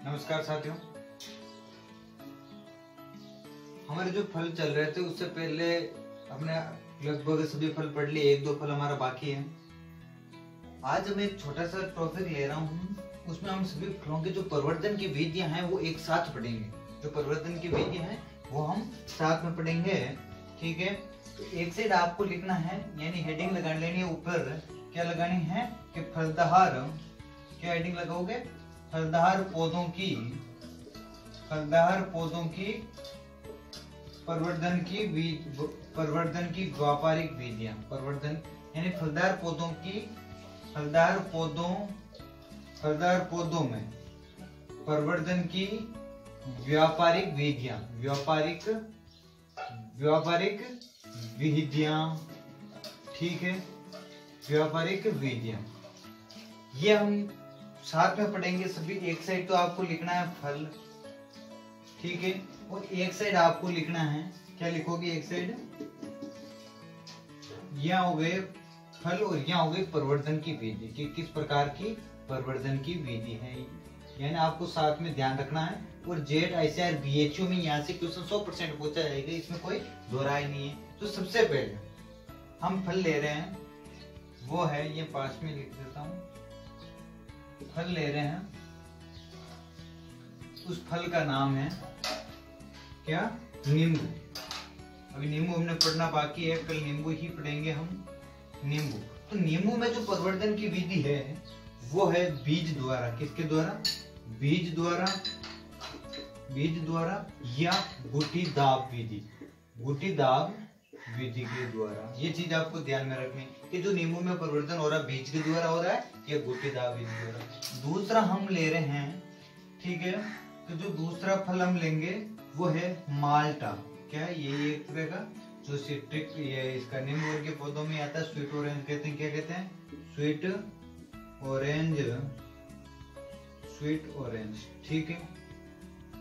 नमस्कार साथियों। हमारे जो फल चल रहे थे उससे पहले हमने लगभग सभी फल पढ़ लिए, एक दो फल हमारा बाकी है। आज मैं एक छोटा सा टॉपिक ले रहा हूँ, उसमें हम सभी फलों के जो प्रवर्धन की विधियां हैं वो एक साथ पढ़ेंगे। जो प्रवर्धन की विधियां हैं वो हम साथ में पढ़ेंगे, ठीक है। तो एक साइड आपको लिखना है, यानी हेडिंग लगा लेनी है। ऊपर क्या लगानी है कि फलदार, क्या हेडिंग लगाओगे? फलदार पौधों की प्रवर्धन की व्यापारिक विधियां। प्रवर्धन यानी फलदार पौधों में प्रवर्धन की व्यापारिक विधियां, ठीक है। व्यापारिक विधियां ये हम साथ में पढ़ेंगे सभी। एक साइड तो आपको लिखना है फल, ठीक है, और एक साइड आपको लिखना है, क्या लिखोगे? एक साइड यहाँ हो गए फल और यहाँ हो गई प्रवर्धन की विधि, कि किस प्रकार की प्रवर्धन की विधि है, यानी आपको साथ में ध्यान रखना है। और जेड ICAR BHU में यहाँ से क्वेश्चन 100% पूछा जाएगा, इसमें कोई दो राय नहीं है। तो सबसे पहले हम फल ले रहे हैं, वो है, ये पास में लिख देता हूँ। फल ले रहे हैं, उस फल का नाम है क्या? नींबू। अभी नींबू हमने पढ़ना बाकी है, कल नींबू ही पढ़ेंगे हम। नींबू, तो नींबू में जो प्रवर्धन की विधि है वो है बीज द्वारा। किसके द्वारा? बीज द्वारा या गुटीदाब विधि के द्वारा। ये चीज आपको ध्यान में रखनी कि जो नींबू में प्रवर्धन हो रहा है बीज के द्वारा हो रहा है या गुटीदाब विधि द्वारा। दूसरा हम ले रहे हैं, ठीक है, तो जो दूसरा फल हम लेंगे वो है माल्टा। क्या है ये? एक तरह का जो सिट्रिक, ये इसका निम्न वर्ग के पौधों में आता है। स्वीट ऑरेंज कहते हैं। क्या कहते हैं? स्वीट ऑरेंज, ठीक है।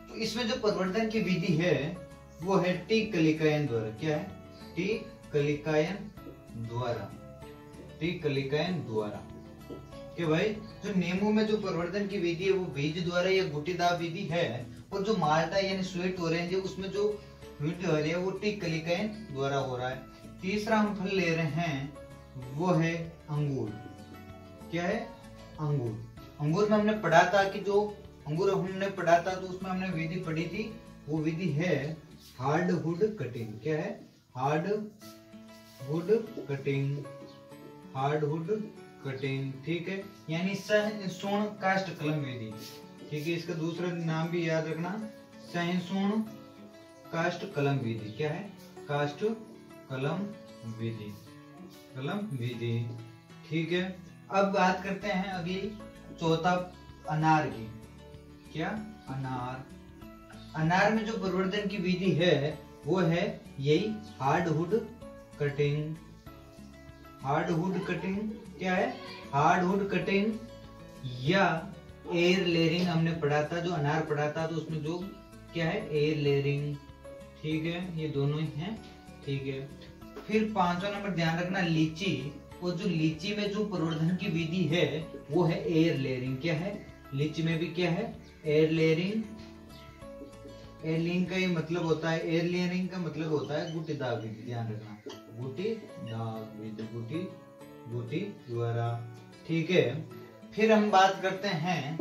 तो इसमें जो प्रवर्धन की विधि है वो है टी कलिकायन द्वारा। क्या है? टी कलिकायन द्वारा कि भाई जो नींबू में जो प्रवर्धन की विधि है वो बीज द्वारा या गुटीदाब विधि है, और जो माल्टा यानी स्वीट ऑरेंज है उसमें जो विधि हो रही है वो टी कलिकायन द्वारा हो रहा है। तीसरा हम फल ले रहे हैं वो है अंगूर। क्या है? अंगूर में हमने पढ़ा था कि जो अंगूर हमने पढ़ा था तो उसमें हमने विधि पढ़ी थी, वो विधि है हार्डवुड कटिंग। क्या है? हार्डवुड कटिंग, ठीक है, यानी सहिष्णु काष्ठ कलम विधि, ठीक है। इसका दूसरा नाम भी याद रखना, सहिष्णु काष्ठ कलम विधि। क्या है? काष्ठ कलम विधि, ठीक है। अब बात करते हैं अगली, चौथा अनार की। क्या? अनार में जो प्रवर्धन की विधि है वो है यही हार्डवुड कटिंग। क्या है? हार्डवुड कटिंग या एयर लेयरिंग हमने पढ़ा था, जो अनार पढ़ा था तो उसमें जो क्या है? एयर लेयरिंग, ठीक है। ये दोनों ही हैं, ठीक है। फिर पांचवा नंबर ध्यान रखना, लीची। और जो लीची में जो प्रवर्धन की विधि है वो है एयर लेयरिंग। क्या है? लीची में भी क्या है? एयर लेयरिंग का ये मतलब होता है, एयर लेयरिंग का मतलब होता है गुटीदाब विधि। ध्यान रखना, गुटी द्वारा, ठीक है। फिर हम बात करते हैं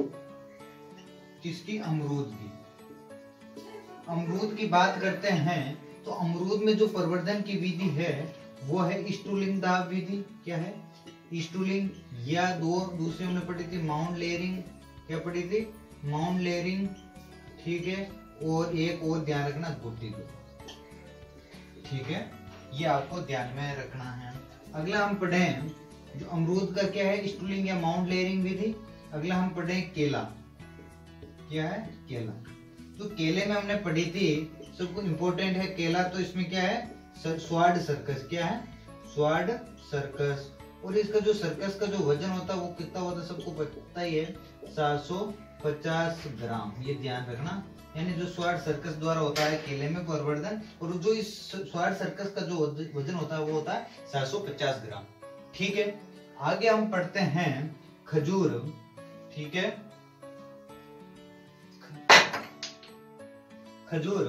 किसकी? अमरूद की बात करते हैं। तो अमरूद में जो प्रवर्धन की विधि है वो है स्टूलिंग दाब विधि। क्या है? स्टूलिंग, या दूसरी हमने पढ़ी थी माउंट लेयरिंग। क्या पढ़ी थी? माउंट लेयरिंग, ठीक है। और एक और ध्यान रखना, गुटी द्वारा, ठीक है। ये आपको ध्यान में रखना है। अगला हम पढ़ें जो अमरूद का क्या है? स्टूलिंग या माउंट लेयरिंग विधि। अगला हम पढ़ें केला। क्या है? केला। तो केले में हमने पढ़ी थी, सबको इंपॉर्टेंट है केला, तो इसमें क्या है? स्वाड सर्कस। क्या है? स्वाड सर्कस। और इसका जो सर्कस का जो वजन होता है वो कितना होता है सबको पता ही है, 750 ग्राम। ये ध्यान रखना, यानी जो स्वाड सर्कस द्वारा होता है केले में प्रवर्धन, और जो इस स्वाड सर्कस का जो वजन होता है वो होता है 750 ग्राम, ठीक है। आगे हम पढ़ते हैं खजूर, ठीक है। खजूर,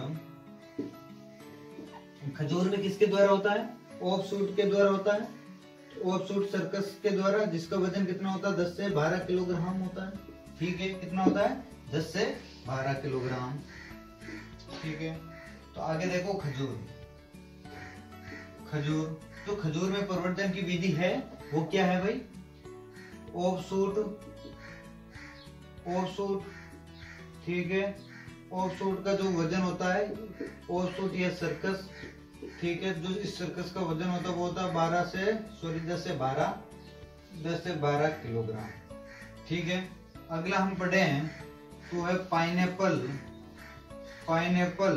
खजूर में किसके द्वारा होता है? ऑफशूट के द्वारा होता है। ऑफशूट सर्कस के द्वारा, जिसका वजन कितना होता है? 10 से 12 किलोग्राम होता है। ठीक है, कितना होता है? 10 से 12 किलोग्राम। ठीक है, तो आगे देखो खजूर। खजूर, जो खजूर में प्रवर्धन की विधि है वो क्या है भाई? ऑफशूट। ऑफशूट, ठीक है, ऑफशूट का जो वजन होता है, ऑफशूट या सर्कस, ठीक है, जो इस सर्कस का वजन होता है वो होता है 10 से 12 किलोग्राम। ठीक है, अगला हम पढ़े हैं तो है पाइनएप्पल। पाइनएप्पल,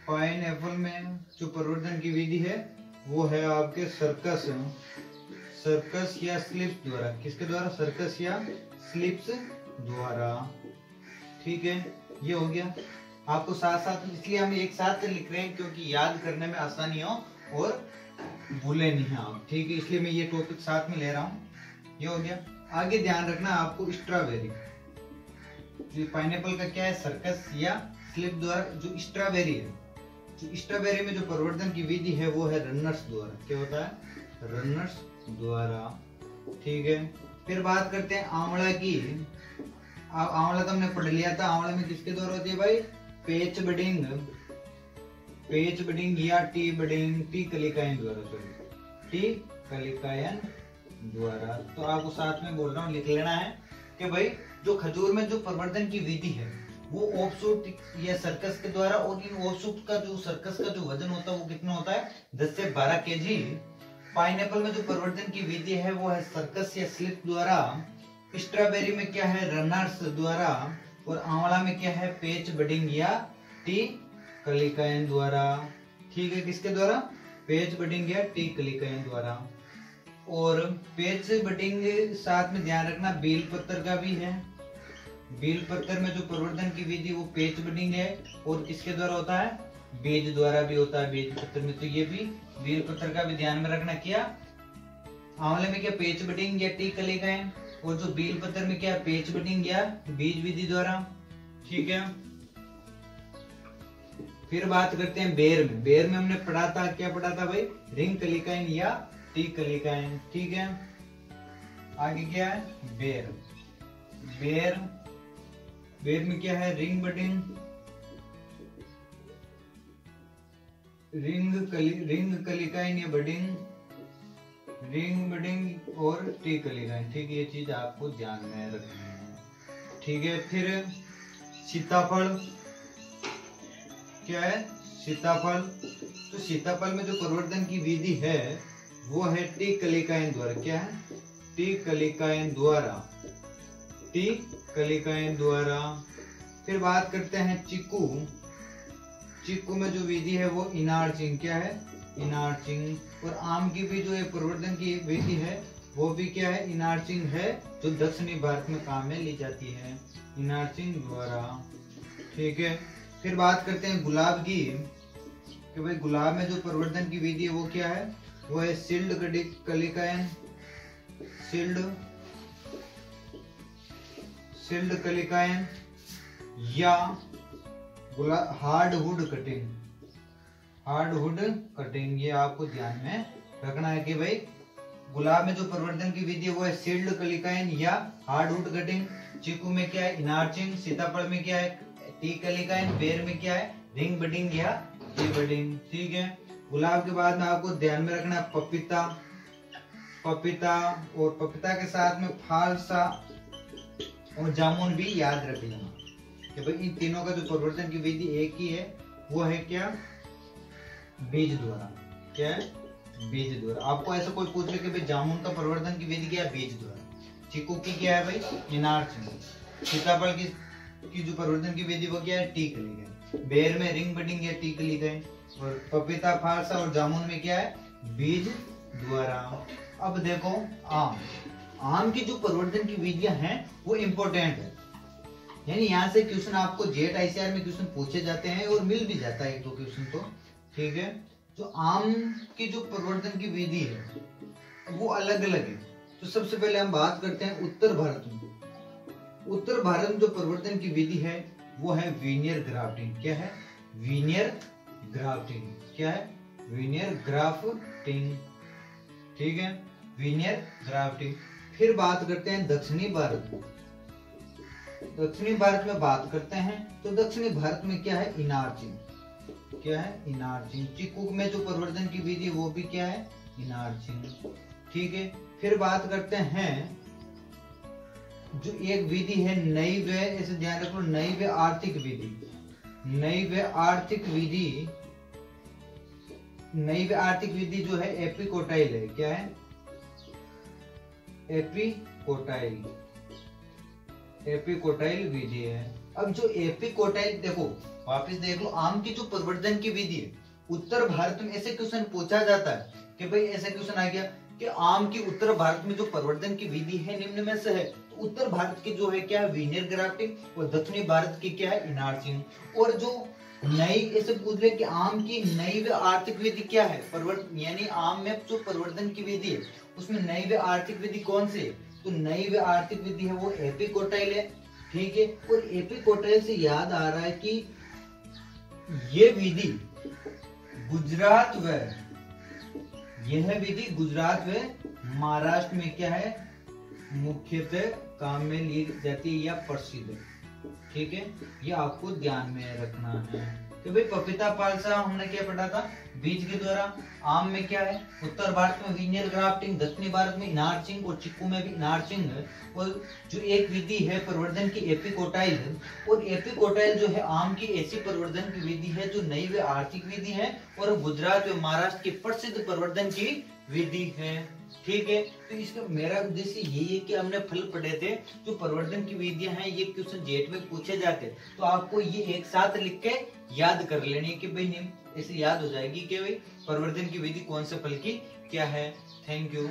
पाइनएप्पल में जो प्रवर्धन की विधि है वो है आपके सर्कस, सर्कस या स्लिप्स द्वारा। किसके द्वारा? सर्कस या स्लिप्स द्वारा। ठीक है, ये हो गया। आपको साथ साथ, इसलिए हम एक साथ लिख रहे हैं क्योंकि याद करने में आसानी हो और भूले नहीं आप। ठीक है, इसलिए मैं ये टॉपिक साथ में ले रहा हूँ। ये हो गया। आगे ध्यान रखना आपको स्ट्रॉबेरी। पाइनएप्पल का क्या है? सर्कस या स्लिप द्वारा। जो स्ट्रॉबेरी है, जो स्ट्रॉबेरी में जो प्रवर्धन की विधि है वो है रनर्स द्वारा। क्या होता है? रनर्स द्वारा। ठीक है, फिर बात करते हैं आंवला की। आंवला तो हमने पढ़ लिया था। आंवला में किसके द्वारा होती है भाई? पेच बडिंग, पेच बडिंग या टी बडिंग, टी कलिकायन द्वारा। सॉरी, टी कलिकायन द्वारा। तो आपको साथ में बोल रहा हूँ, लिख लेना है कि भाई जो खजूर में जो प्रवर्धन की विधि है वो ऑफशूट या सर्कस के द्वारा, और इन ऑफशूट का जो सर्कस का जो वजन होता है वो कितना होता है? 10 से 12 केजी। पाइनएप्पल में जो प्रवर्धन की विधि है वो है सर्कस या स्लिप द्वारा। स्ट्रॉबेरी में क्या है? रनर्स द्वारा। और आंवला में क्या है? पेच बडिंग या टी कलिकायन द्वारा। ठीक है, किसके द्वारा? पेच बडिंग या टी कलिकायन द्वारा। और पेच बडिंग साथ में ध्यान रखना बेल पत्तर का भी है। बेल पत्तर में जो प्रवर्धन की विधि वो पेच बडिंग है, और किसके द्वारा होता है? बीज द्वारा भी होता है। बेल पत्तर में तो ये भी बेल पत्तर का भी ध्यान में रखना। क्या आंवले में क्या? पेच बडिंग या टी कलिकायन। और जो बेल पत्तर में क्या? पेच बडिंग या बीज विधि द्वारा। ठीक है, फिर बात करते हैं बेर में। बेर में हमने पढ़ा था, क्या पढ़ा था भाई? रिंग कलिकायन या टी कलिकायन। ठीक है, आगे क्या है? बेर। बेर, बेर में क्या है? रिंग बडिंग, रिंग कलिकायन या बडिंग, रिंग बडिंग और टी कलिकायन। ठीक है, ये चीज आपको ध्यान में रखनी है। ठीक है, फिर सीताफल, क्या है? सीताफल। तो सीताफल में जो प्रवर्धन की विधि है वो है टी कलिकायन द्वारा। क्या है? टी कलिकायन द्वारा, टी कलिकायन द्वारा। फिर बात करते हैं चीकू। चीकू में जो विधि है वो इनार्चिंग। क्या है? इनार्चिंग। और आम की भी जो है प्रवर्धन की विधि है वो भी क्या है? इनार्चिंग है, जो दक्षिणी भारत में काम में ली जाती है, इनार्चिंग द्वारा। ठीक है, फिर बात करते हैं गुलाब की, कि भाई गुलाब में जो प्रवर्धन की विधि है वो क्या है? वो है सील्ड कलिकायन, सील्ड कलिकायन या हार्डवुड कटिंग। हार्डवुड कटिंग, ये आपको ध्यान में रखना है कि भाई गुलाब में जो प्रवर्धन की विधि है वो है सील्ड कलिकायन या हार्डवुड कटिंग। चीकू में क्या है? इनार्चिंग। सीताफल में क्या है? टी कलिकायन। बेर में क्या है? रिंग बडिंग या टी बडिंग। ठीक है, गुलाब के बाद में आपको ध्यान में रखना पपीता, पपीता, और पपीता के साथ में फालसा और जामुन भी याद रख लेना कि भाई इन तीनों का जो प्रवर्धन की विधि एक ही है, वो है क्या? बीज द्वारा। क्या है? बीज द्वारा। आपको ऐसा कोई पूछ ले कि भाई जामुन का प्रवर्धन की विधि क्या है? बीज द्वारा। चीकू की क्या है भाई? इनार्चिंग। सीताफल की जो प्रवर्धन की विधि वो क्या है? टी कलिकायन। बेर में रिंग बडिंग या टी कलिकायन। और पपीता, फालसा और जामुन में क्या है? बीज द्वारा। अब देखो आम। आम की जो प्रवर्धन की विधियां हैं वो इम्पोर्टेंट है, यानी यहाँ से क्वेश्चन आपको जेट आईसीआर में क्वेश्चन पूछे जाते हैं और मिल भी जाता है एक दो क्वेश्चन तो। ठीक है, जो आम की जो प्रवर्धन की विधि है वो अलग अलग है। तो सबसे पहले हम बात करते हैं उत्तर भारत में। उत्तर भारत में जो प्रवर्धन की विधि है वो है वीनियर ग्राफ्टिंग। क्या है? Veneer grafting. क्या है? Veneer grafting. ठीक है, वीनियर ग्राफ्टिंग। फिर बात करते हैं दक्षिणी भारत। दक्षिणी भारत में बात करते हैं तो दक्षिणी भारत में क्या है? इनार्चिंग। क्या है? इनार्चिंग। चिकू में जो प्रवर्धन की विधि वो भी क्या है? इनार्चिंग। ठीक है, फिर बात करते हैं जो एक विधि है नई व, इसे ध्यान रखो, नई व आर्थिक विधि। नई व आर्थिक विधि, नई व आर्थिक विधि जो है एपिकोटाइल है। क्या है? एपिकोटाइल। एपिकोटाइल विधि है। अब जो एपिकोटाइल, देखो वापस देख लो, आम की जो प्रवर्धन की विधि है, उत्तर भारत में ऐसे क्वेश्चन पूछा जाता है कि भाई ऐसा क्वेश्चन आ गया कि आम की उत्तर भारत में जो प्रवर्धन की विधि है निम्न में से है, तो उत्तर भारत की जो है क्या है? वीनियर ग्राफ्टिंग, और दक्षिणी भारत की क्या है? इनार्चिंग। और जो नई, ऐसे पूछ ले कि आम की नई व आर्थिक विधि क्या है? प्रवर्धन, यानी आम में जो प्रवर्धन की विधि है उसमें नई व आर्थिक विधि कौन सी है? तो नई व आर्थिक विधि है वो एपिकोटाइल है। ठीक है, और एपिकोटाइल से याद आ रहा है कि ये विधि गुजरात व, यह विधि गुजरात व महाराष्ट्र में क्या है? मुख्यतः काम में ली जाती है या प्रसिद्ध है। ठीक है, ये आपको ध्यान में रखना है कि भाई पपीता पालसा हमने क्या पढ़ा था? बीज के द्वारा। आम में क्या है? उत्तर भारत में वीनियर ग्राफ्टिंग, दक्षिणी भारत में इनार्चिंग, और चिक्कू में भी इनार्चिंग है। और जो एक विधि है प्रवर्धन की एपिकोटाइल, और एपिकोटाइल जो है आम की ऐसी प्रवर्धन की विधि है जो नई व आर्थिक विधि है और गुजरात व महाराष्ट्र की प्रसिद्ध प्रवर्धन की विधि है। ठीक है, तो इसका मेरा उद्देश्य यही है कि हमने फल पढ़े थे, जो प्रवर्धन की विधियां हैं ये क्वेश्चन जेट में पूछे जाते, तो आपको ये एक साथ लिख के याद कर लेनी है कि भाई ऐसे याद हो जाएगी कि भाई प्रवर्धन की विधि कौन से फल की क्या है। Thank you.